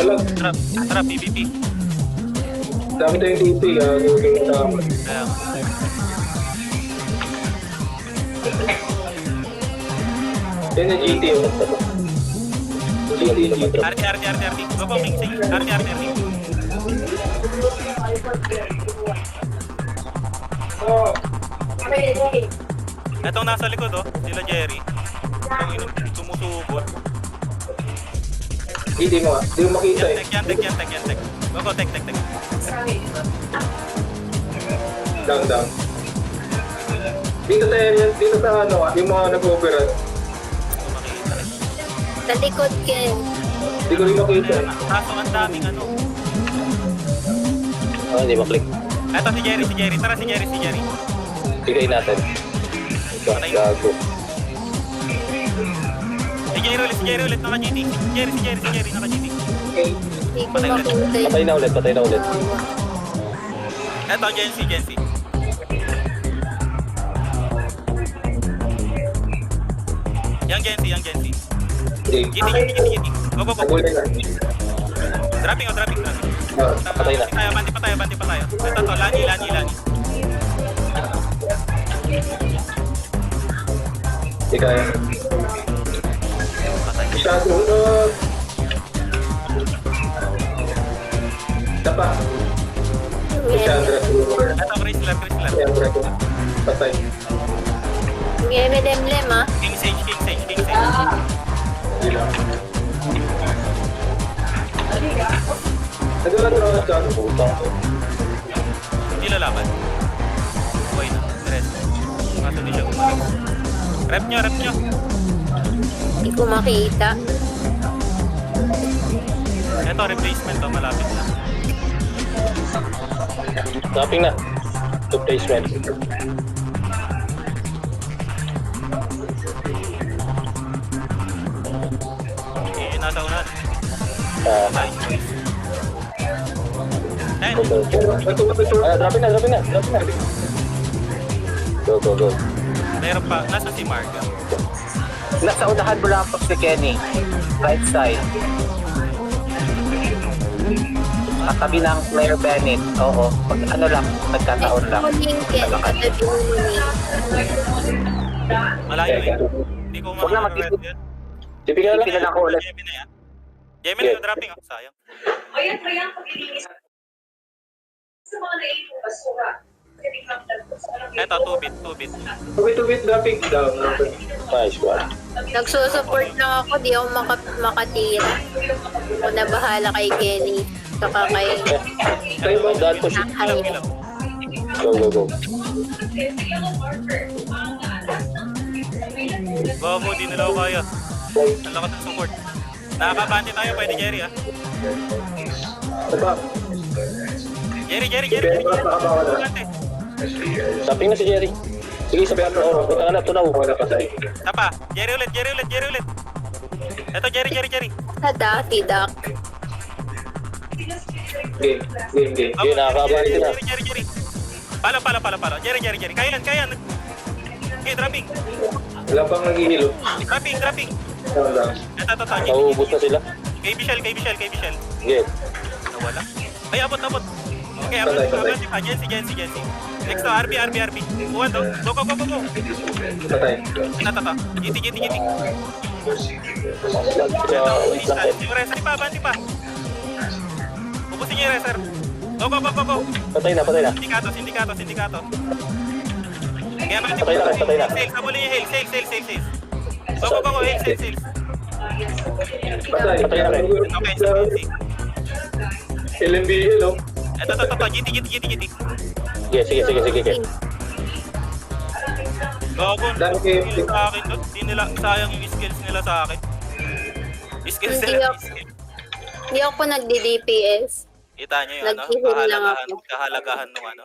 Alam, Tara, PVP. dami tayong TP, gagawin tama. Kaya, Yan yung GT, oh. GT. RT. Go, King Sing. RT. Etong nasa likod, oh. Sila Jerry. Itong sumusugot. GT mo, di mo makita eh. Yan, tek. Go, tek. Down. Dito sa ano, yung mga nag-overrun. Makita rin. Sa likod, Ken. Hindi ko rin makita eh. Kaso ang daming ano. Hindi maklik. Eto si Jerry. Tara si Jerry. Bigay natin. Gago. Si Jerry ulit naka-GT. Si Jerry naka-GT. Okay. Hindi ko Patay ulit. makita. Patay na ulit. Eto, Jency. Yang Jency. GT. Go. Nagulay na. Dropping. Patay na. Banti pa tayo. Ito to, lani. Hindi kaya. Patay. Masyado. Dapa. Chandra. Ito, Chrysler. Chandra ko. Patay. Ngayon, lemlem, ah. King Sage. Hindi lang. Nagulay na ako sa puta. Hindi lalaban. Buhay na. Rest. Kaso di siya gumaling. Rep nyo. Hindi ko makita. Ito, replacement to. Malapit na. Tapping na. To placement. Nasa unan. Ayun. Dropping na. Go. Meron pa. Nasa si Mark. Nasa unahan mo lang si Kenny. Right side. Katabi ng Claire Bennett. Oo. Pag ano lang, nagkataon lang. Huling, Ken. Katabi mo ni. Malayo eh. Hindi ko Huwag na makaka-rep yan. Bibigyan lang ako ulit. Gemini na yan. Gemini na dropping. Oh, sayang. Ayan paglilinis sa mga naipong basura. Eto, 2-bit. Tubit, dapping. Down. Nice one. Nagsusupport lang ako. Di ako makatira. Ako na bahala kay Kenny. Saka kay Tayo mo. Daan push. Nakay. Go. Bobo, di nila ako kaya. Ang lakas ng support. Nakakabante tayo, pwede Jerry ah. Dapa. Jerry. Nakabawal na. Bante. Tapping na si Jerry. Sige, sabihan mo. Punta ka na, tunaw. Wala patay. Tapa. Jerry ulit. Eto, Jerry. Sa dati, Doc. Game. Yun, nakakabante na. Jerry. Palo. Jerry. Kaya yan. Okay, dropping. Wala pang naghihilo. Dropping. Wala. Eto. Nauubos na sila. Kay Michelle. Sige. Nawala. Ay, abot. Okay, abot pa. Jency. Next to, RP. Buwan to. Go. Patay. Ito. GT. Wait lang. Yung reser pa. Pupusin niyo yung reser. Go. Patay na. Sindikato. Kaya Patay na. Sales, habulin niyo yung sales. Go. Sales. Patay. Patay na rin. Okay, GT. LMBL, oh. Ito. GT. Sige. Gago, Dami kayo. hindi sa akin doon. Hindi nila, sayang yung skills nila sa akin. Skills Hindi nila. ako. Hindi ako nagdi-DPS. Kita nyo yung Nag-heal lang kahalagahan ako. kahalagahan nung ano.